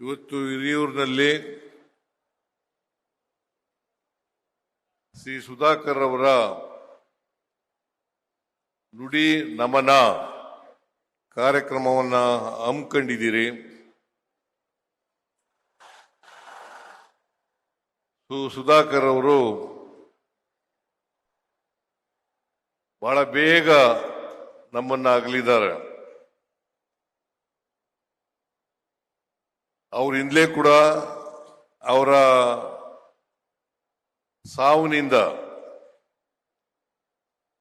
ಇವತ್ತು ಹಿರಿಯೂರಿನಲ್ಲಿ ಶ್ರೀ ಸುಧಾಕರ್ ಅವರ ನುಡಿ ನಮನ ಕಾರ್ಯಕ್ರಮವನ್ನ ಹಮ್ಮಿಕೊಂಡಿದ್ದೀರಿ. ಸುಧಾಕರ್ ಅವರು ಬಹಳ ಬೇಗ ನಮ್ಮನ್ನ ಅಗಲಿದ್ದಾರೆ. ಅವ್ರ ಹಿಂದಲೇ ಕೂಡ ಅವರ ಸಾವಿನಿಂದ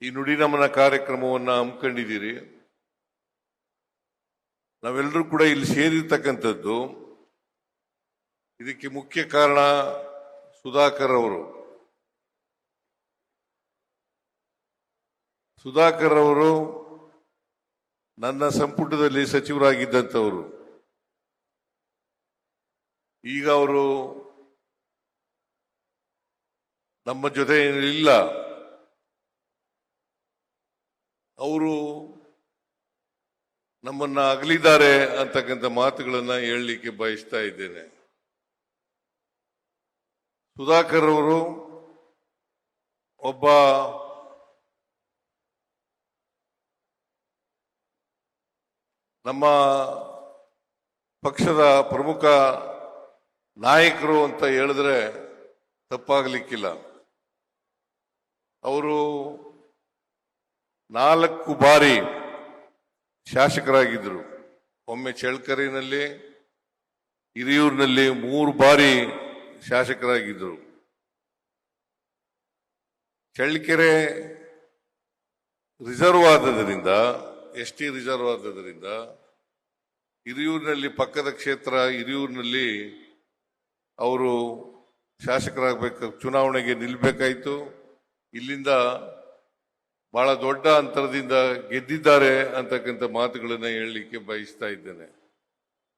ಈ ನುಡಿ ನಮನ ಕಾರ್ಯಕ್ರಮವನ್ನು ಹಮ್ಮಿಕೊಂಡಿದ್ದೀರಿ. ನಾವೆಲ್ಲರೂ ಕೂಡ ಇಲ್ಲಿ ಸೇರಿರ್ತಕ್ಕಂಥದ್ದು ಇದಕ್ಕೆ ಮುಖ್ಯ ಕಾರಣ ಸುಧಾಕರ್ ಅವರು. ಸುಧಾಕರ್ ಅವರು ನನ್ನ ಸಂಪುಟದಲ್ಲಿ ಸಚಿವರಾಗಿದ್ದಂಥವರು. ಈಗ ಅವರು ನಮ್ಮ ಜೊತೆ ಇಲ್ಲ. ಅವರು ನಮ್ಮನ್ನ ಅಗಲಿದ್ದಾರೆ ಅಂತಕ್ಕಂಥ ಮಾತುಗಳನ್ನ ಹೇಳಲಿಕ್ಕೆ ಬಯಸ್ತಾ ಇದ್ದೇನೆ. ಸುಧಾಕರ್ ಅವರು ಒಬ್ಬ ನಮ್ಮ ಪಕ್ಷದ ಪ್ರಮುಖ ನಾಯಕರು ಅಂತ ಹೇಳಿದ್ರೆ ತಪ್ಪಾಗಲಿಕ್ಕಿಲ್ಲ. ಅವರು 4 ಬಾರಿ ಶಾಸಕರಾಗಿದ್ದರು. ಒಮ್ಮೆ ಚಳ್ಳಕೆರೆಯಲ್ಲಿ, ಹಿರಿಯೂರಿನಲ್ಲಿ 3 ಬಾರಿ ಶಾಸಕರಾಗಿದ್ದರು. ಚಳ್ಳಕೆರೆ ರಿಸರ್ವ್ ಆದದರಿಂದ, ST ರಿಸರ್ವ್ ಆದದರಿಂದ ಹಿರಿಯೂರಿನಲ್ಲಿ ಪಕ್ಕದ ಕ್ಷೇತ್ರ ಹಿರಿಯೂರಿನಲ್ಲಿ ಅವರು ಶಾಸಕರಾಗಬೇಕು, ಚುನಾವಣೆಗೆ ನಿಲ್ಲಬೇಕಾಯಿತು. ಇಲ್ಲಿಂದ ಬಹಳ ದೊಡ್ಡ ಅಂತರದಿಂದ ಗೆದ್ದಿದ್ದಾರೆ ಅಂತಕ್ಕಂಥ ಮಾತುಗಳನ್ನು ಹೇಳಲಿಕ್ಕೆ ಬಯಸ್ತಾ ಇದ್ದೇನೆ.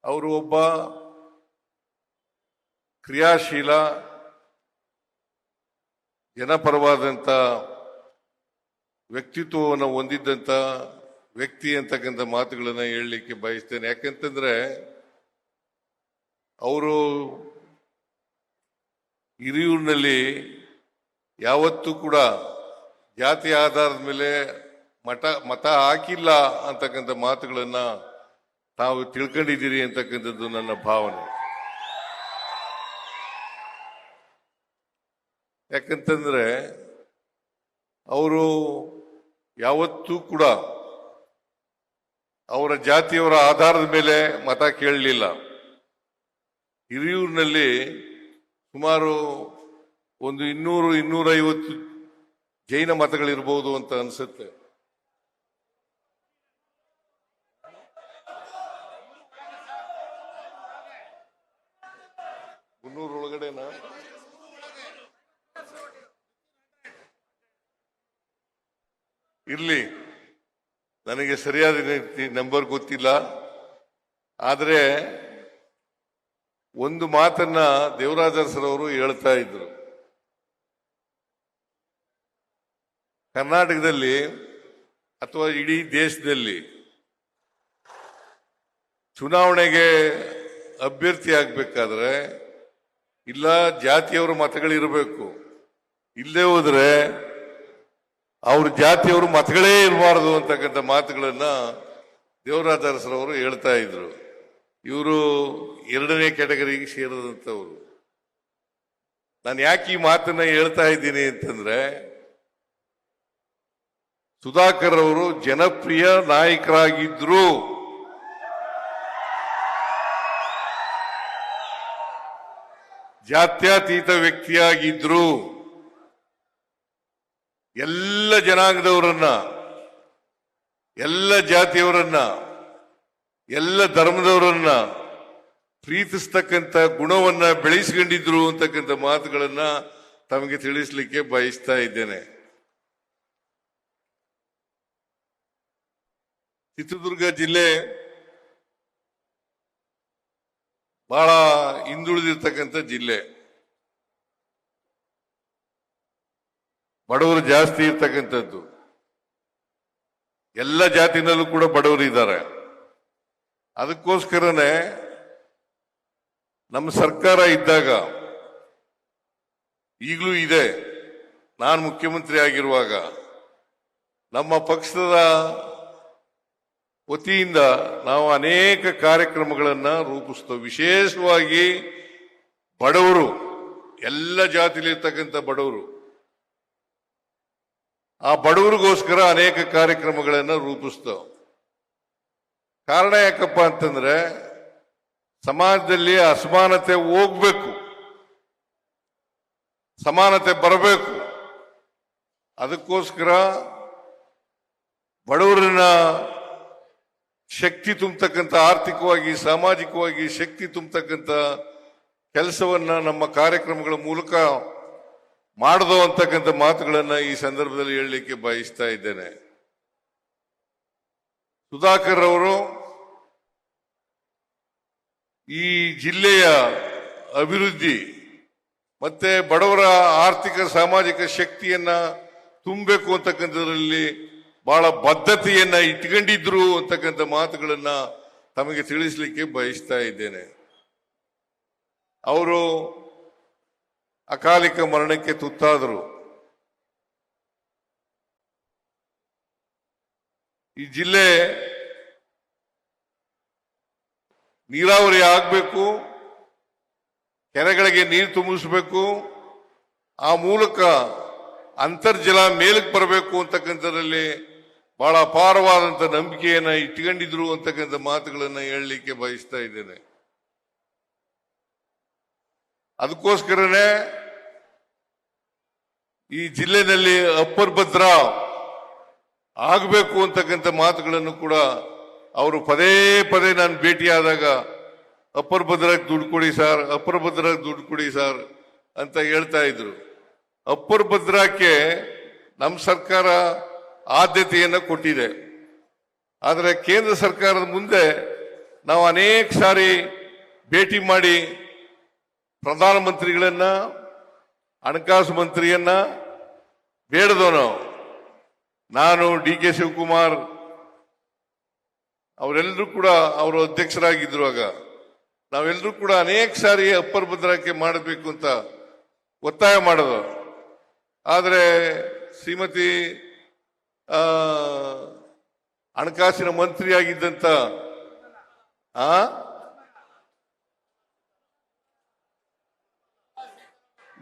ಅವರು ಒಬ್ಬ ಕ್ರಿಯಾಶೀಲ, ಜನಪರವಾದಂಥ ವ್ಯಕ್ತಿತ್ವವನ್ನು ಹೊಂದಿದ್ದಂಥ ವ್ಯಕ್ತಿ ಅಂತಕ್ಕಂಥ ಮಾತುಗಳನ್ನು ಹೇಳಲಿಕ್ಕೆ ಬಯಸ್ತೇನೆ. ಯಾಕಂತಂದ್ರೆ ಅವರು ಹಿರಿಯೂರಿನಲ್ಲಿ ಯಾವತ್ತೂ ಕೂಡ ಜಾತಿ ಆಧಾರದ ಮೇಲೆ ಮತ ಹಾಕಿಲ್ಲ ಅಂತಕ್ಕಂಥ ಮಾತುಗಳನ್ನ ತಾವು ತಿಳ್ಕೊಂಡಿದ್ದೀರಿ ಅಂತಕ್ಕಂಥದ್ದು ನನ್ನ ಭಾವನೆ. ಯಾಕಂತಂದ್ರೆ ಅವರು ಯಾವತ್ತೂ ಕೂಡ ಅವರ ಜಾತಿಯವರ ಆಧಾರದ ಮೇಲೆ ಮತ ಕೇಳಲಿಲ್ಲ. ಹಿರಿಯೂರಿನಲ್ಲಿ ಸುಮಾರು ಒಂದು 200-250 ಜೈನ ಮತಗಳಿರ್ಬೋದು ಅಂತ ಅನ್ಸುತ್ತೆ. ಒಳಗಡೆನಾ ಇರ್ಲಿ, ನನಗೆ ಸರಿಯಾದ ನಂಬರ್ ಗೊತ್ತಿಲ್ಲ. ಆದರೆ ಒಂದು ಮಾತನ್ನ ದೇವರಾಜ ಸರ್ ಅವರು ಹೇಳ್ತಾ ಇದ್ರು. ಕರ್ನಾಟಕದಲ್ಲಿ ಅಥವಾ ಇಡೀ ದೇಶದಲ್ಲಿ ಚುನಾವಣೆಗೆ ಅಭ್ಯರ್ಥಿ ಆಗ್ಬೇಕಾದ್ರೆ ಇಲ್ಲ ಜಾತಿಯವರ ಮತಗಳಿರಬೇಕು, ಇಲ್ಲೇ ಹೋದ್ರೆ ಅವ್ರ ಜಾತಿಯವರು ಮತಗಳೇ ಇರಬಾರದು ಅಂತಕ್ಕಂಥ ಮಾತುಗಳನ್ನ ದೇವರಾಜ ಸರ್ ಅವರು ಹೇಳ್ತಾ ಇದ್ರು. ಇವರು 2ನೇ ಕ್ಯಾಟಗರಿಗೆ ಸೇರಿದಂಥವ್ರು. ನಾನು ಯಾಕೆ ಈ ಮಾತನ್ನ ಹೇಳ್ತಾ ಇದ್ದೀನಿ ಅಂತಂದ್ರೆ, ಸುಧಾಕರ್ ಅವರು ಜನಪ್ರಿಯ ನಾಯಕರಾಗಿದ್ರು. ಜಾತ್ಯತೀತ ವ್ಯಕ್ತಿಯಾಗಿದ್ರು. ಎಲ್ಲ ಜನಾಂಗದವರನ್ನ, ಎಲ್ಲ ಜಾತಿಯವರನ್ನ, ಎಲ್ಲ ಧರ್ಮದವರನ್ನ ಪ್ರೀತಿಸ್ತಕ್ಕಂಥ ಗುಣವನ್ನ ಬೆಳೆಸಿಕೊಂಡಿದ್ರು ಅಂತಕ್ಕಂಥ ಮಾತುಗಳನ್ನ ತಮಗೆ ತಿಳಿಸಲಿಕ್ಕೆ ಬಯಸ್ತಾ ಇದ್ದೇನೆ. ಚಿತ್ರದುರ್ಗ ಜಿಲ್ಲೆ ಬಹಳ ಹಿಂದುಳಿದಿರ್ತಕ್ಕಂಥ ಜಿಲ್ಲೆ. ಬಡವರು ಜಾಸ್ತಿ ಇರ್ತಕ್ಕಂಥದ್ದು. ಎಲ್ಲ ಜಾತಿನಲ್ಲೂ ಕೂಡ ಬಡವರು ಇದ್ದಾರೆ. ಅದಕ್ಕೋಸ್ಕರನೇ ನಮ್ಮ ಸರ್ಕಾರ ಇದ್ದಾಗ ಈಗಲೂ ಇದೆ, ನಾನು ಮುಖ್ಯಮಂತ್ರಿ ಆಗಿರುವಾಗ ನಮ್ಮ ಪಕ್ಷದ ವತಿಯಿಂದ ನಾವು ಅನೇಕ ಕಾರ್ಯಕ್ರಮಗಳನ್ನು ರೂಪಿಸ್ತೇವೆ. ವಿಶೇಷವಾಗಿ ಬಡವರು, ಎಲ್ಲ ಜಾತಿಲಿರ್ತಕ್ಕಂಥ ಬಡವರು, ಆ ಬಡವರಿಗೋಸ್ಕರ ಅನೇಕ ಕಾರ್ಯಕ್ರಮಗಳನ್ನು ರೂಪಿಸ್ತೇವೆ. ಕಾರಣ ಯಾಕಪ್ಪ ಅಂತಂದ್ರೆ ಸಮಾಜದಲ್ಲಿ ಅಸಮಾನತೆ ಹೋಗ್ಬೇಕು, ಸಮಾನತೆ ಬರಬೇಕು. ಅದಕ್ಕೋಸ್ಕರ ಬಡವರನ್ನ ಶಕ್ತಿ ತುಂಬತಕ್ಕಂಥ, ಆರ್ಥಿಕವಾಗಿ ಸಾಮಾಜಿಕವಾಗಿ ಶಕ್ತಿ ತುಂಬತಕ್ಕಂಥ ಕೆಲಸವನ್ನ ನಮ್ಮ ಕಾರ್ಯಕ್ರಮಗಳ ಮೂಲಕ ಮಾಡದು ಅಂತಕ್ಕಂಥ ಮಾತುಗಳನ್ನ ಈ ಸಂದರ್ಭದಲ್ಲಿ ಹೇಳಲಿಕ್ಕೆ ಬಯಸ್ತಾ ಇದ್ದೇನೆ. ಸುಧಾಕರ್ ಅವರು ಈ ಜಿಲ್ಲೆಯ ಅಭಿವೃದ್ಧಿ ಮತ್ತೆ ಬಡವರ ಆರ್ಥಿಕ ಸಾಮಾಜಿಕ ಶಕ್ತಿಯನ್ನ ತುಂಬಬೇಕು ಅಂತಕ್ಕಂಥದ್ರಲ್ಲಿ ಬಹಳ ಬದ್ಧತೆಯನ್ನ ಇಟ್ಕೊಂಡಿದ್ರು ಅಂತಕ್ಕಂಥ ಮಾತುಗಳನ್ನ ತಮಗೆ ತಿಳಿಸಲಿಕ್ಕೆ ಬಯಸ್ತಾ ಇದ್ದೇನೆ. ಅವರು ಅಕಾಲಿಕ ಮರಣಕ್ಕೆ ತುತ್ತಾದರು. ಈ ಜಿಲ್ಲೆ ನೀರಾವರಿ ಆಗಬೇಕು, ಕೆರೆಗಳಿಗೆ ನೀರು ತುಂಬಿಸಬೇಕು, ಆ ಮೂಲಕ ಅಂತರ್ಜಲ ಮೇಲಕ್ಕೆ ಬರಬೇಕು ಅಂತಕ್ಕಂಥದ್ರಲ್ಲಿ ಬಹಳ ಅಪಾರವಾದಂಥ ನಂಬಿಕೆಯನ್ನ ಇಟ್ಕೊಂಡಿದ್ರು ಅಂತಕ್ಕಂಥ ಮಾತುಗಳನ್ನ ಹೇಳಲಿಕ್ಕೆ ಬಯಸ್ತಾ ಇದ್ದೇನೆ. ಅದಕ್ಕೋಸ್ಕರನೇ ಈ ಜಿಲ್ಲೆನಲ್ಲಿ ಅಪ್ಪರ್ ಭದ್ರಾ ಆಗಬೇಕು ಅಂತಕ್ಕಂಥ ಮಾತುಗಳನ್ನು ಕೂಡ ಅವರು ಪದೇ ಪದೇ ನಾನು ಭೇಟಿಯಾದಾಗ ಅಪ್ಪರ್ ಭದ್ರಾಕ್ಕೆ ದುಡ್ಡು ಕೊಡಿ ಸರ್, ಅಪ್ಪರ್ ಭದ್ರಾಕ್ಕೆ ದುಡ್ಡು ಕೊಡಿ ಸರ್ ಅಂತ ಹೇಳ್ತಾ ಇದ್ರು. ಅಪ್ಪರ್ ಭದ್ರಾಕ್ಕೆ ನಮ್ಮ ಸರ್ಕಾರ ಆದ್ಯತೆಯನ್ನು ಕೊಟ್ಟಿದೆ. ಆದರೆ ಕೇಂದ್ರ ಸರ್ಕಾರದ ಮುಂದೆ ನಾವು ಅನೇಕ ಸಾರಿ ಭೇಟಿ ಮಾಡಿ ಪ್ರಧಾನಮಂತ್ರಿಗಳನ್ನ, ಹಣಕಾಸು ಮಂತ್ರಿಯನ್ನ ಬೇಡದೋ ನಾನು ಡಿ ಕೆ ಶಿವಕುಮಾರ್ ಅವರೆಲ್ಲರೂ ಕೂಡ ಅವರು ಅಧ್ಯಕ್ಷರಾಗಿದ್ರುವಾಗ ನಾವೆಲ್ಲರೂ ಕೂಡ ಅನೇಕ ಸಾರಿ ಅಪ್ಪರ್ ಭದ್ರಾಕ್ಕೆ ಮಾಡಬೇಕು ಅಂತ ಒತ್ತಾಯ ಮಾಡೋದು. ಆದರೆ ಶ್ರೀಮತಿ ಹಣಕಾಸಿನ ಮಂತ್ರಿಯಾಗಿದ್ದಂತ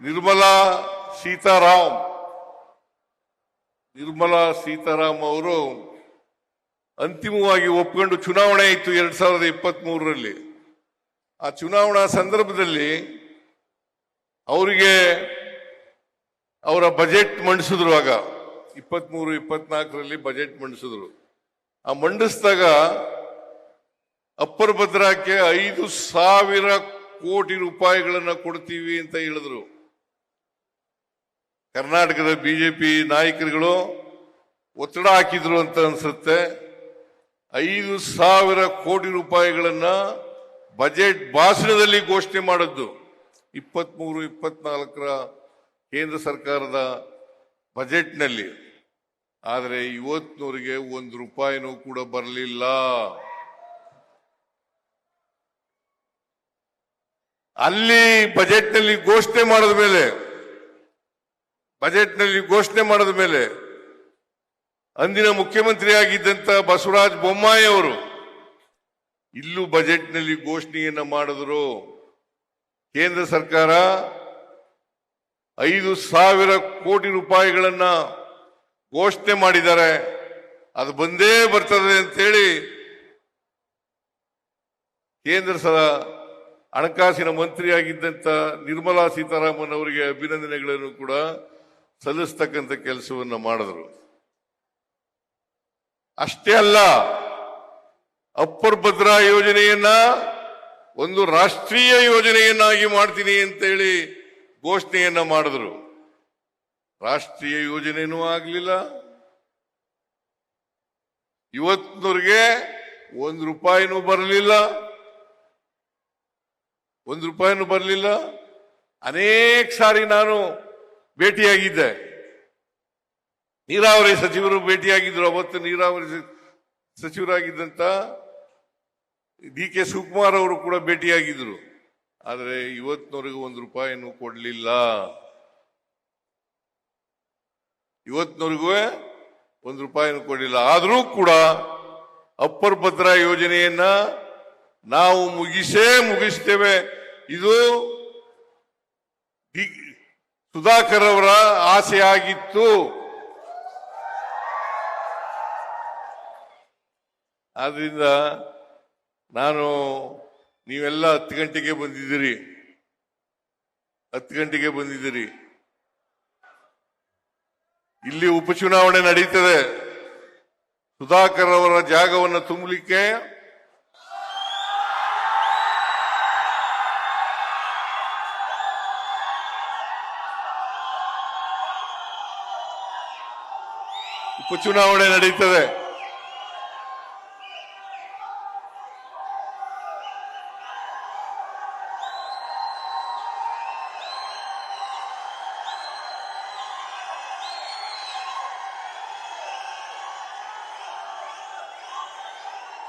ನಿರ್ಮಲಾ ಸೀತಾರಾಮ್ ಅವರು ಅಂತಿಮವಾಗಿ ಒಪ್ಕೊಂಡು ಚುನಾವಣೆ ಇತ್ತು 2023ರಲ್ಲಿ. ಆ ಚುನಾವಣಾ ಸಂದರ್ಭದಲ್ಲಿ ಅವರಿಗೆ ಅವರ ಬಜೆಟ್ ಮಂಡಿಸಿದ್ರು. ಆಗ 23-24ರಲ್ಲಿ ಬಜೆಟ್ ಮಂಡಿಸಿದ್ರು. ಆ ಮಂಡಿಸಿದಾಗ ಅಪ್ಪರ್ ಭದ್ರಾಕ್ಕೆ 5,000 ಕೋಟಿ ರೂಪಾಯಿಗಳನ್ನ ಕೊಡ್ತೀವಿ ಅಂತ ಹೇಳಿದ್ರು. ಕರ್ನಾಟಕದ ಬಿಜೆಪಿ ನಾಯಕರುಗಳು ಒತ್ತಡ ಹಾಕಿದ್ರು ಅಂತ ಅನ್ಸುತ್ತೆ. 5,000 ಕೋಟಿ ರೂಪಾಯಿಗಳನ್ನ ಬಜೆಟ್ ಭಾಷಣದಲ್ಲಿ ಘೋಷಣೆ ಮಾಡಿದ್ದು 23-24ರ ಕೇಂದ್ರ ಸರ್ಕಾರದ ಬಜೆಟ್ನಲ್ಲಿ. ಆದರೆ ಇವತ್ತಿನವರಿಗೆ 1 ರೂಪಾಯಿನೂ ಕೂಡ ಬರಲಿಲ್ಲ. ಅಲ್ಲಿ ಬಜೆಟ್ನಲ್ಲಿ ಘೋಷಣೆ ಮಾಡಿದ ಮೇಲೆ ಅಂದಿನ ಮುಖ್ಯಮಂತ್ರಿ ಆಗಿದ್ದಂತ ಬಸವರಾಜ ಬೊಮ್ಮಾಯಿ ಅವರು ಇಲ್ಲೂ ಬಜೆಟ್ನಲ್ಲಿ ಘೋಷಣೆಯನ್ನ ಮಾಡಿದ್ರು. ಕೇಂದ್ರ ಸರ್ಕಾರ 5,000 ಕೋಟಿ ರೂಪಾಯಿಗಳನ್ನ ಘೋಷಣೆ ಮಾಡಿದ್ದಾರೆ, ಅದು ಬಂದೇ ಬರ್ತದೆ ಅಂತೇಳಿ ಕೇಂದ್ರ ಹಣಕಾಸಿನ ಮಂತ್ರಿಯಾಗಿದ್ದಂತ ನಿರ್ಮಲಾ ಸೀತಾರಾಮನ್ ಅವರಿಗೆ ಅಭಿನಂದನೆಗಳನ್ನು ಕೂಡ ಸಲ್ಲಿಸ್ತಕ್ಕಂಥ ಕೆಲಸವನ್ನ ಮಾಡಿದ್ರು. ಅಷ್ಟೇ ಅಲ್ಲ, ಅಪ್ಪರ್ ಭದ್ರಾ ಯೋಜನೆಯನ್ನ ಒಂದು ರಾಷ್ಟ್ರೀಯ ಯೋಜನೆಯನ್ನಾಗಿ ಮಾಡ್ತೀನಿ ಅಂತೇಳಿ ಘೋಷಣೆಯನ್ನ ಮಾಡಿದ್ರು. ರಾಷ್ಟ್ರೀಯ ಯೋಜನೆನೂ ಆಗಲಿಲ್ಲ. ಇವತ್ತಿನವರೆಗೆ 1 ರೂಪಾಯಿನೂ ಬರಲಿಲ್ಲ. ಅನೇಕ ಸಾರಿ ನಾನು ಭೇಟಿಯಾಗಿದ್ದೆ, ನೀರಾವರಿ ಸಚಿವರು ಭೇಟಿಯಾಗಿದ್ರು. ಅವತ್ತು ನೀರಾವರಿ ಸಚಿವರಾಗಿದ್ದಂತ ಡಿ ಕೆ ಶಿವಕುಮಾರ್ ಅವರು ಕೂಡ ಭೇಟಿಯಾಗಿದ್ರು. ಆದರೆ ಇವತ್ತಿನವರೆಗೂ ₹1 ಕೊಡಲಿಲ್ಲ. ಇವತ್ತಿನವರೆಗೂ ₹1 ಕೊಡಲಿಲ್ಲ. ಆದರೂ ಕೂಡ ಅಪ್ಪರ್ ಭದ್ರಾ ಯೋಜನೆಯನ್ನ ನಾವು ಮುಗಿಸ್ತೇವೆ. ಇದು ಸುಧಾಕರ್ ಅವರ ಆಸೆ ಆಗಿತ್ತು. ಆದ್ರಿಂದ ನೀವೆಲ್ಲ 10 ಗಂಟೆಗೆ ಬಂದಿದ್ದೀರಿ. 10 ಗಂಟೆಗೆ ಬಂದಿದ್ದೀರಿ. ಇಲ್ಲಿ ಉಪಚುನಾವಣೆ ನಡೀತದೆ. ಸುಧಾಕರ್ ಅವರ ಜಾಗವನ್ನು ತುಂಬಲಿಕ್ಕೆ ಉಪಚುನಾವಣೆ ನಡೀತದೆ.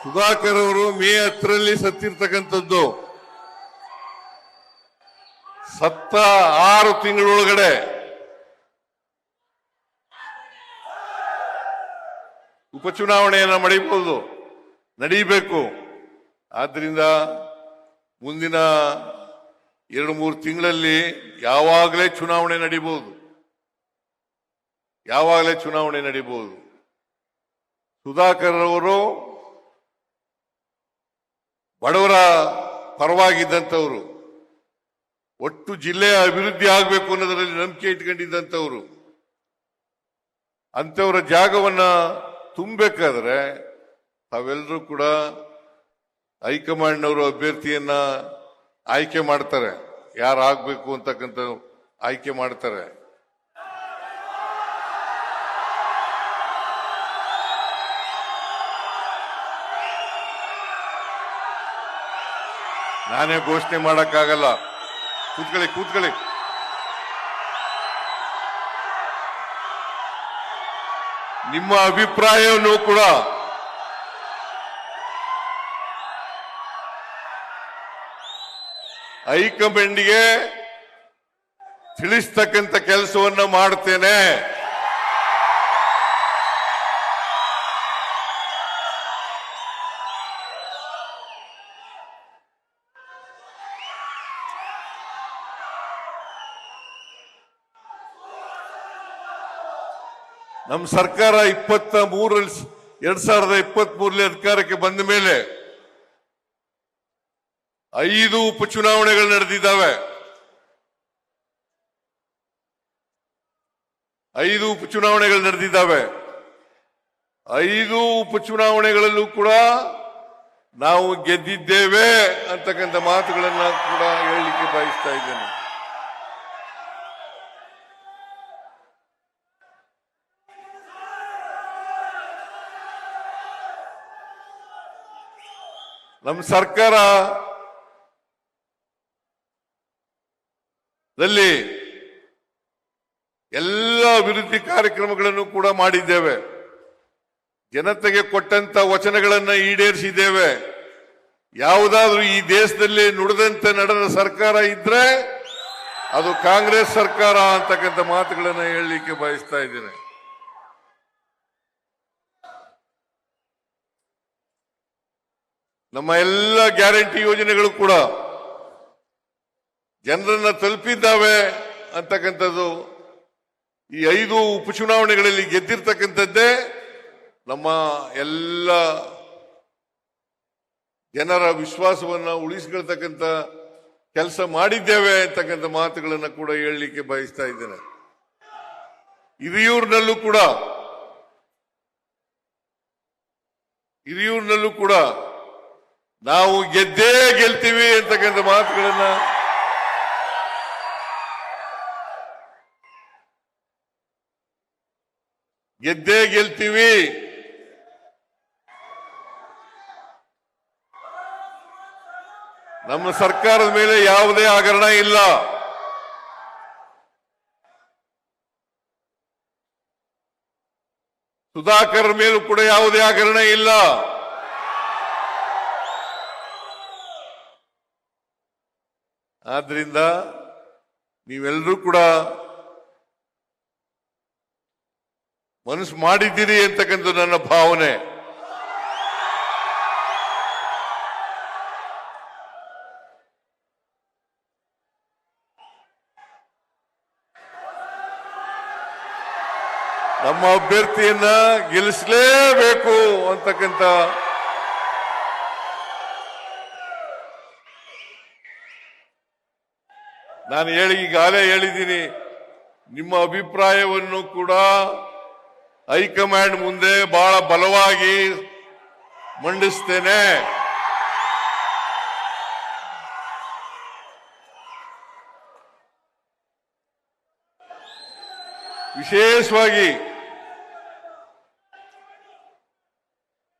ಸುಧಾಕರ್ ಅವರು ಮೇ 10ರಲ್ಲಿ ಸತ್ತಿರ್ತಕ್ಕಂಥದ್ದು. ಸತ್ತ 6 ತಿಂಗಳೊಳಗಡೆ ಉಪಚುನಾವಣೆಯನ್ನ ನಡೀಬೇಕು. ಆದ್ರಿಂದ ಮುಂದಿನ 2-3 ತಿಂಗಳಲ್ಲಿ ಯಾವಾಗಲೇ ಚುನಾವಣೆ ನಡೀಬಹುದು. ಸುಧಾಕರ್ ಅವರು ಬಡವರ ಪರವಾಗಿದ್ದಂಥವರು, ಒಟ್ಟು ಜಿಲ್ಲೆಯ ಅಭಿವೃದ್ಧಿ ಆಗಬೇಕು ಅನ್ನೋದರಲ್ಲಿ ನಂಬಿಕೆ ಇಟ್ಕೊಂಡಿದ್ದಂಥವರು. ಅಂತವರ ಜಾಗವನ್ನ ತುಂಬಬೇಕಾದ್ರೆ ತಾವೆಲ್ಲರೂ ಕೂಡ ಹೈಕಮಾಂಡ್ನವರು ಅಭ್ಯರ್ಥಿಯನ್ನ ಆಯ್ಕೆ ಮಾಡ್ತಾರೆ. ಯಾರಾಗಬೇಕು ಅಂತಕ್ಕಂಥ ಆಯ್ಕೆ ಮಾಡ್ತಾರೆ. ನಾನೇ ಘೋಷಣೆ ಮಾಡಕ್ಕಾಗಲ್ಲ. ಕೂತ್ಕೊಳ್ಳಿ. ನಿಮ್ಮ ಅಭಿಪ್ರಾಯವನ್ನು ಕೂಡ ಹೈಕಮಾಂಡ್ಗೆ ತಿಳಿಸ್ತಕ್ಕಂಥ ಕೆಲಸವನ್ನ ಮಾಡ್ತೇನೆ. ನಮ್ಮ ಸರ್ಕಾರ 2023ರಲ್ಲಿ ಅಧಿಕಾರಕ್ಕೆ ಬಂದ ಮೇಲೆ 5 ಉಪಚುನಾವಣೆಗಳು ನಡೆದಿದ್ದಾವೆ. 5 ಉಪಚುನಾವಣೆಗಳಲ್ಲೂ ಕೂಡ ನಾವು ಗೆದ್ದಿದ್ದೇವೆ ಅಂತಕ್ಕಂಥ ಮಾತುಗಳನ್ನ ಕೂಡ ಹೇಳಲಿಕ್ಕೆ ಬಯಸ್ತಾ ಇದ್ದೇನೆ. ನಮ್ಮ ಸರ್ಕಾರದಲ್ಲಿ ಎಲ್ಲ ಅಭಿವೃದ್ಧಿ ಕಾರ್ಯಕ್ರಮಗಳನ್ನು ಕೂಡ ಮಾಡಿದ್ದೇವೆ. ಜನತೆಗೆ ಕೊಟ್ಟಂತ ವಚನಗಳನ್ನು ಈಡೇರಿಸಿದ್ದೇವೆ. ಯಾವುದಾದ್ರೂ ಈ ದೇಶದಲ್ಲಿ ನುಡಿದಂತೆ ನಡೆದ ಸರ್ಕಾರ ಇದ್ರೆ ಅದು ಕಾಂಗ್ರೆಸ್ ಸರ್ಕಾರ ಅಂತಕ್ಕಂಥ ಮಾತುಗಳನ್ನು ಹೇಳಲಿಕ್ಕೆ ಬಯಸ್ತಾ ಇದ್ದೇನೆ. ನಮ್ಮ ಎಲ್ಲ ಗ್ಯಾರಂಟಿ ಯೋಜನೆಗಳು ಕೂಡ ಜನರನ್ನ ತಲುಪಿದ್ದಾವೆ ಅಂತಕ್ಕಂಥದ್ದು ಈ 5 ಉಪಚುನಾವಣೆಗಳಲ್ಲಿ ಗೆದ್ದಿರ್ತಕ್ಕಂಥದ್ದೇ ನಮ್ಮ ಎಲ್ಲ ಜನರ ವಿಶ್ವಾಸವನ್ನ ಉಳಿಸಿಕೊಳ್ತಕ್ಕಂಥ ಕೆಲಸ ಮಾಡಿದ್ದೇವೆ ಅಂತಕ್ಕಂಥ ಮಾತುಗಳನ್ನು ಕೂಡ ಹೇಳಲಿಕ್ಕೆ ಬಯಸ್ತಾ ಇದ್ದೇನೆ. ಹಿರಿಯೂರಿನಲ್ಲೂ ಕೂಡ ನಾವು ಗೆದ್ದೇ ಗೆಲ್ತೀವಿ ಅಂತಕ್ಕಂಥ ಮಾತುಗಳನ್ನ ಗೆದ್ದೇ ಗೆಲ್ತೀವಿ. ನಮ್ಮ ಸರ್ಕಾರದ ಮೇಲೆ ಯಾವುದೇ ಹಗರಣ ಇಲ್ಲ. ಸುಧಾಕರ್ ಮೇಲೂ ಕೂಡ ಯಾವುದೇ ಹಗರಣ ಇಲ್ಲ. ಆದ್ರಿಂದ ನೀವೆಲ್ಲರೂ ಕೂಡ ಮನಸ್ಸು ಮಾಡಿದ್ದೀರಿ ಅಂತಕ್ಕಂಥ ನನ್ನ ಭಾವನೆ. ನಮ್ಮ ಅಭ್ಯರ್ಥಿಯನ್ನ ಗೆಲ್ಲಿಸಲೇಬೇಕು ಅಂತಕ್ಕಂಥ ನಾನು ಈಗಾಗಲೇ ಹೇಳಿದ್ದೀನಿ. ನಿಮ್ಮ ಅಭಿಪ್ರಾಯವನ್ನು ಕೂಡ ಹೈಕಮಾಂಡ್ ಮುಂದೆ ಬಹಳ ಬಲವಾಗಿ ಮಂಡಿಸ್ತೇನೆ. ವಿಶೇಷವಾಗಿ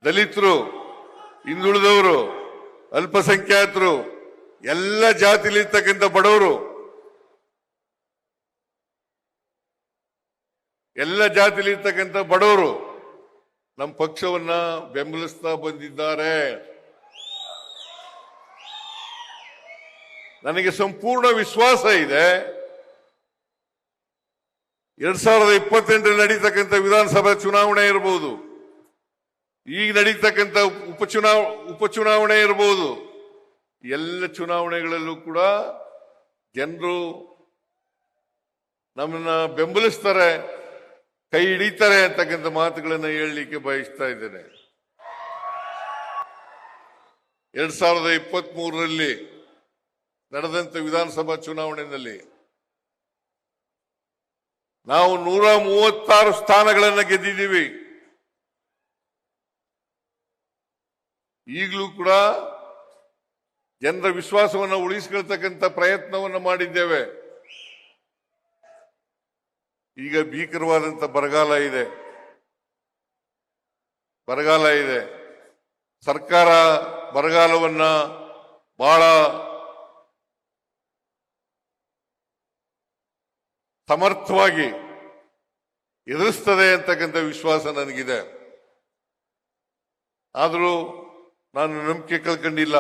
ದಲಿತರು, ಹಿಂದುಳಿದವರು, ಅಲ್ಪಸಂಖ್ಯಾತರು, ಎಲ್ಲ ಜಾತಿಲಿರ್ತಕ್ಕಂಥ ಬಡವರು, ನಮ್ಮ ಪಕ್ಷವನ್ನ ಬೆಂಬಲಿಸ್ತಾ ಬಂದಿದ್ದಾರೆ. ನನಗೆ ಸಂಪೂರ್ಣ ವಿಶ್ವಾಸ ಇದೆ. 2028 ನಡೀತಕ್ಕಂಥ ವಿಧಾನಸಭಾ ಚುನಾವಣೆ ಇರಬಹುದು, ಈಗ ನಡೀತಕ್ಕಂಥ ಉಪಚುನಾವಣೆ ಇರಬಹುದು, ಎಲ್ಲ ಚುನಾವಣೆಗಳಲ್ಲೂ ಕೂಡ ಜನರು ನಮ್ಮನ್ನ ಬೆಂಬಲಿಸ್ತಾರೆ, ಕೈ ಹಿಡಿತಾರೆ ಅಂತಕ್ಕಂಥ ಮಾತುಗಳನ್ನು ಹೇಳಲಿಕ್ಕೆ ಬಯಸ್ತಾ ಇದ್ದೇನೆ. 2023ರಲ್ಲಿ ನಡೆದಂತ ವಿಧಾನಸಭಾ ಚುನಾವಣೆಯಲ್ಲಿ ನಾವು 136 ಸ್ಥಾನಗಳನ್ನು ಗೆದ್ದಿದ್ದೀವಿ. ಈಗಲೂ ಕೂಡ ಜನರ ವಿಶ್ವಾಸವನ್ನು ಉಳಿಸಿಕೊಳ್ತಕ್ಕಂಥ ಪ್ರಯತ್ನವನ್ನು ಮಾಡಿದ್ದೇವೆ. ಈಗ ಭೀಕರವಾದಂಥ ಬರಗಾಲ ಇದೆ. ಸರ್ಕಾರ ಬರಗಾಲವನ್ನ ಬಹಳ ಸಮರ್ಥವಾಗಿ ಎದುರಿಸ್ತದೆ ಅಂತಕ್ಕಂಥ ವಿಶ್ವಾಸ ನನಗಿದೆ. ಆದರೂ ನಾನು ನಂಬಿಕೆ ಕಳ್ಕೊಂಡಿಲ್ಲ.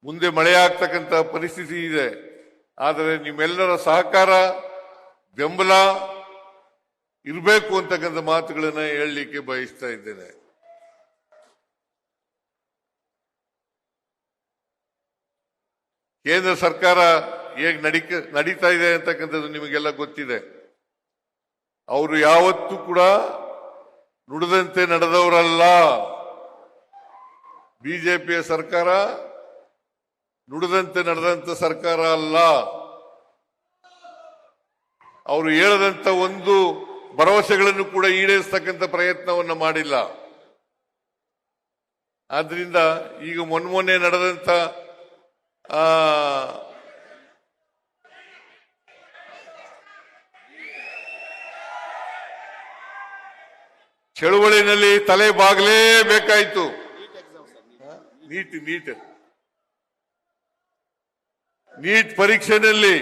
ಮುಂದೆ ಮಳೆ ಆಗ್ತಕ್ಕಂಥ ಪರಿಸ್ಥಿತಿ ಇದೆ. ಆದರೆ ನಿಮ್ಮೆಲ್ಲರ ಸಹಕಾರ, ಬೆಂಬಲ ಇರಬೇಕು ಅಂತಕ್ಕಂಥ ಮಾತುಗಳನ್ನು ಹೇಳಲಿಕ್ಕೆ ಬಯಸ್ತಾ ಇದ್ದೇನೆ. ಕೇಂದ್ರ ಸರ್ಕಾರ ಹೇಗೆ ನಡೀತಾ ಇದೆ ಅಂತಕ್ಕಂಥದ್ದು ನಿಮಗೆಲ್ಲ ಗೊತ್ತಿದೆ. ಅವರು ಯಾವತ್ತೂ ಕೂಡ ನುಡಿದಂತೆ ನಡೆದವರಲ್ಲ. ಬಿಜೆಪಿಯ ಸರ್ಕಾರ ನುಡಿದಂತೆ ನಡೆದಂತ ಸರ್ಕಾರ ಅಲ್ಲ. ಅವರು ಹೇಳದಂತ ಒಂದು ಭರವಸೆಗಳನ್ನು ಕೂಡ ಈಡೇರಿಸತಕ್ಕಂಥ ಪ್ರಯತ್ನವನ್ನು ಮಾಡಿಲ್ಲ. ಆದ್ರಿಂದ ಈಗ ಮೊನ್ನೆ ನಡೆದಂತ ಚಳುವಳಿನಲ್ಲಿ ತಲೆ ಬಾಗಲೇಬೇಕಾಯಿತು. ನೀಟ್ ಪರೀಕ್ಷೆಯಲ್ಲಿ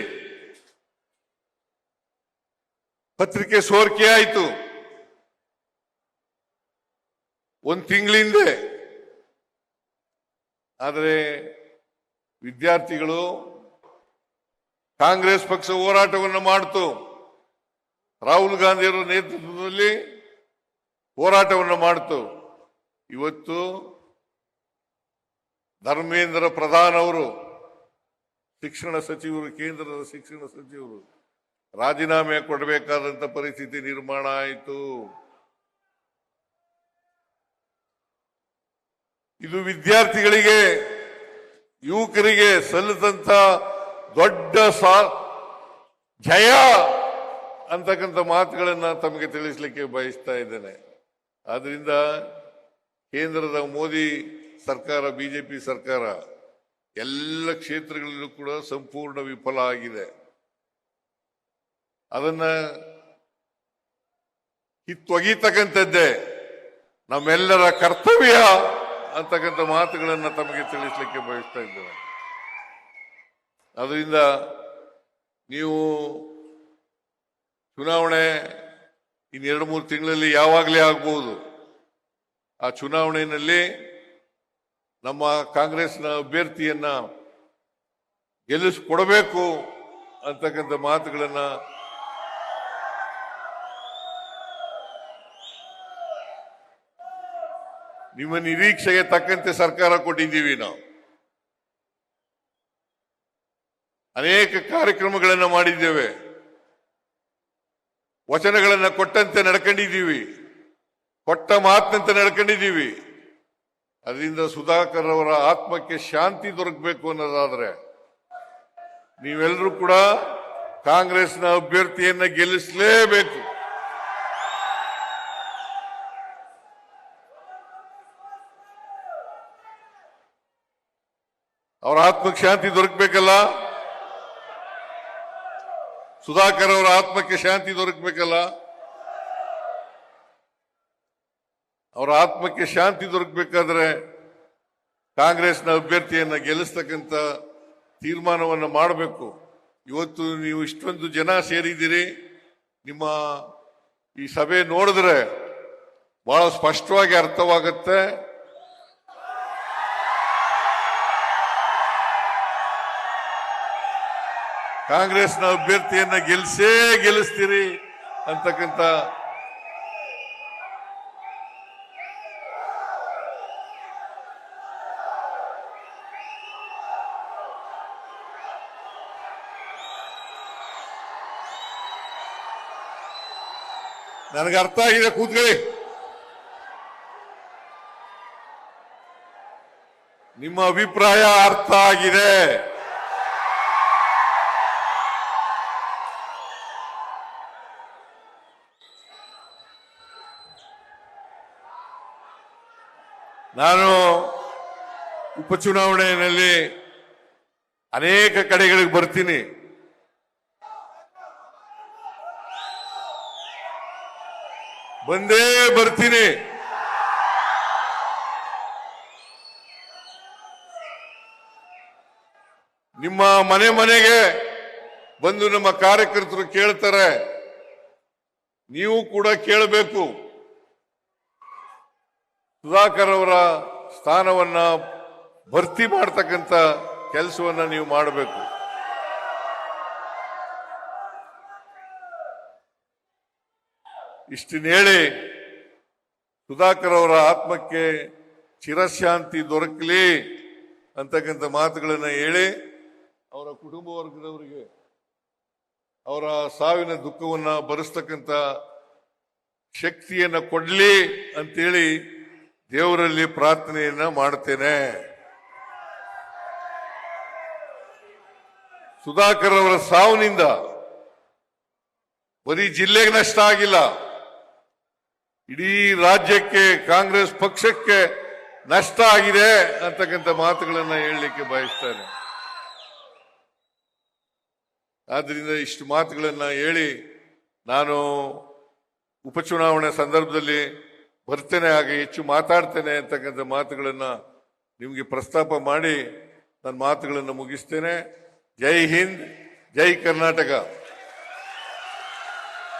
ಪತ್ರಿಕೆ ಸೋರಿಕೆ ಆಯಿತು. ಒಂದು ತಿಂಗಳಿಂದೆ. ಆದರೆ ವಿದ್ಯಾರ್ಥಿಗಳು, ಕಾಂಗ್ರೆಸ್ ಪಕ್ಷ ಹೋರಾಟವನ್ನು ಮಾಡಿತು. ರಾಹುಲ್ ಗಾಂಧಿಯವರ ನೇತೃತ್ವದಲ್ಲಿ ಹೋರಾಟವನ್ನು ಮಾಡಿತು. ಇವತ್ತು ಧರ್ಮೇಂದ್ರ ಪ್ರಧಾನ್ ಅವರು, ಶಿಕ್ಷಣ ಸಚಿವರು, ಕೇಂದ್ರದ ಶಿಕ್ಷಣ ಸಚಿವರು ರಾಜೀನಾಮೆ ಕೊಡಬೇಕಾದಂತ ಪರಿಸ್ಥಿತಿ ನಿರ್ಮಾಣ ಆಯಿತು. ಇದು ವಿದ್ಯಾರ್ಥಿಗಳಿಗೆ, ಯುವಕರಿಗೆ ಸಲ್ಲದಂತ ದೊಡ್ಡ ಜಯ ಅಂತಕ್ಕಂಥ ಮಾತುಗಳನ್ನ ತಮಗೆ ತಿಳಿಸಲಿಕ್ಕೆ ಬಯಸ್ತಾ ಇದ್ದೇನೆ. ಆದ್ರಿಂದ ಕೇಂದ್ರದ ಮೋದಿ ಸರ್ಕಾರ, ಬಿಜೆಪಿ ಸರ್ಕಾರ ಎಲ್ಲ ಕ್ಷೇತ್ರಗಳಲ್ಲೂ ಕೂಡ ಸಂಪೂರ್ಣ ವಿಫಲ ಆಗಿದೆ. ಅದನ್ನ ಕಿತ್ತೊಗೀತಕ್ಕಂಥದ್ದೇ ನಮ್ಮೆಲ್ಲರ ಕರ್ತವ್ಯ ಅಂತಕ್ಕಂಥ ಮಾತುಗಳನ್ನು ತಮಗೆ ತಿಳಿಸಲಿಕ್ಕೆ ಬಯಸ್ತಾ ಇದ್ದೇವೆ. ಅದರಿಂದ ನೀವು ಚುನಾವಣೆ ಇನ್ನು 2-3 ತಿಂಗಳಲ್ಲಿ ಯಾವಾಗಲೇ ಆಗಬಹುದು. ಆ ಚುನಾವಣೆಯಲ್ಲಿ ನಮ್ಮ ಕಾಂಗ್ರೆಸ್ನ ಅಭ್ಯರ್ಥಿಯನ್ನ ಗೆಲ್ಲಿಸ್ಕೊಡ್ಬೇಕು ಅಂತಕ್ಕಂಥ ಮಾತುಗಳನ್ನ ನಿಮ್ಮ ನಿರೀಕ್ಷೆಗೆ ತಕ್ಕಂತೆ ಸರ್ಕಾರ ಕೊಟ್ಟಿದ್ದೀವಿ. ನಾವು ಅನೇಕ ಕಾರ್ಯಕ್ರಮಗಳನ್ನು ಮಾಡಿದ್ದೇವೆ, ವಚನಗಳನ್ನು ಕೊಟ್ಟಂತೆ ನಡ್ಕೊಂಡಿದ್ದೀವಿ, ಕೊಟ್ಟ ಮಾತಿನಂತೆ ನಡ್ಕೊಂಡಿದ್ದೀವಿ. ಅದರಿಂದ ಸುಧಾಕರ್ ಅವರ ಆತ್ಮಕ್ಕೆ ಶಾಂತಿ ದೊರಕಬೇಕು ಅನ್ನೋದಾದ್ರೆ ನೀವೆಲ್ಲರೂ ಕೂಡ ಕಾಂಗ್ರೆಸ್ನ ಅಭ್ಯರ್ಥಿಯನ್ನ ಗೆಲ್ಲಿಸಲೇಬೇಕು. ಅವರ ಆತ್ಮಕ್ಕೆ ಶಾಂತಿ ದೊರಕಬೇಕಲ್ಲ, ಸುಧಾಕರ್ ಅವರ ಆತ್ಮಕ್ಕೆ ಶಾಂತಿ ದೊರಕಬೇಕಲ್ಲ. ಅವರ ಆತ್ಮಕ್ಕೆ ಶಾಂತಿ ದೊರಕಬೇಕಾದ್ರೆ ಕಾಂಗ್ರೆಸ್ನ ಅಭ್ಯರ್ಥಿಯನ್ನ ಗೆಲ್ಲಿಸ್ತಕ್ಕಂಥ ತೀರ್ಮಾನವನ್ನು ಮಾಡಬೇಕು. ಇವತ್ತು ನೀವು ಇಷ್ಟೊಂದು ಜನ ಸೇರಿದ್ದೀರಿ. ನಿಮ್ಮ ಈ ಸಭೆ ನೋಡಿದ್ರೆ ಬಹಳ ಸ್ಪಷ್ಟವಾಗಿ ಅರ್ಥವಾಗುತ್ತೆ. ಕಾಂಗ್ರೆಸ್ನ ಅಭ್ಯರ್ಥಿಯನ್ನ ಗೆಲ್ಲಿಸ್ತೀರಿ ಅಂತಕ್ಕಂಥ ನನಗೆ ಅರ್ಥ ಆಗಿದೆ. ಕೂತ್ಕೊಳ್ಳಿ. ನಿಮ್ಮ ಅಭಿಪ್ರಾಯ ಅರ್ಥ ಆಗಿದೆ. ನಾನು ಉಪಚುನಾವಣೆಯಲ್ಲಿ ಅನೇಕ ಕಡೆಗಳಿಗೆ ಬರ್ತೀನಿ. ಬಂದೇ ಬರ್ತೀನಿ. ನಿಮ್ಮ ಮನೆ ಮನೆಗೆ ಬಂದು ನಮ್ಮ ಕಾರ್ಯಕರ್ತರು ಕೇಳ್ತಾರೆ, ನೀವು ಕೂಡ ಕೇಳಬೇಕು. ಸುಧಾಕರ್ ಅವರ ಸ್ಥಾನವನ್ನ ಭರ್ತಿ ಮಾಡತಕ್ಕಂಥ ಕೆಲಸವನ್ನ ನೀವು ಮಾಡಬೇಕು. ಇಷ್ಟನ್ನ ಹೇಳಿ ಸುಧಾಕರ್ ಅವರ ಆತ್ಮಕ್ಕೆ ಚಿರಶಾಂತಿ ದೊರಕಲಿ ಅಂತಕ್ಕಂಥ ಮಾತುಗಳನ್ನ ಹೇಳಿ ಅವರ ಕುಟುಂಬ ವರ್ಗದವರಿಗೆ ಅವರ ಸಾವಿನ ದುಃಖವನ್ನ ಭರಿಸ್ತಕ್ಕಂಥ ಶಕ್ತಿಯನ್ನ ಕೊಡ್ಲಿ ಅಂತೇಳಿ ದೇವರಲ್ಲಿ ಪ್ರಾರ್ಥನೆಯನ್ನ ಮಾಡ್ತೇನೆ. ಸುಧಾಕರ್ ಅವರ ಸಾವಿನಿಂದ ಬರೀ ಜಿಲ್ಲೆಗೆ ನಷ್ಟ ಆಗಿಲ್ಲ, ಇಡೀ ರಾಜ್ಯಕ್ಕೆ ಕಾಂಗ್ರೆಸ್ ಪಕ್ಷಕ್ಕೆ ನಷ್ಟ ಆಗಿದೆ ಅಂತಕ್ಕಂಥ ಮಾತುಗಳನ್ನ ಹೇಳಲಿಕ್ಕೆ ಬಯಸ್ತೇನೆ. ಆದ್ರಿಂದ ಇಷ್ಟು ಮಾತುಗಳನ್ನ ಹೇಳಿ ನಾನು ಉಪಚುನಾವಣೆ ಸಂದರ್ಭದಲ್ಲಿ ಬರ್ತೇನೆ, ಹಾಗೆ ಹೆಚ್ಚು ಮಾತಾಡ್ತೇನೆ ಅಂತಕ್ಕಂಥ ಮಾತುಗಳನ್ನ ನಿಮಗೆ ಪ್ರಸ್ತಾಪ ಮಾಡಿ ನನ್ನ ಮಾತುಗಳನ್ನು ಮುಗಿಸ್ತೇನೆ. ಜೈ ಹಿಂದ್, ಜೈ ಕರ್ನಾಟಕ.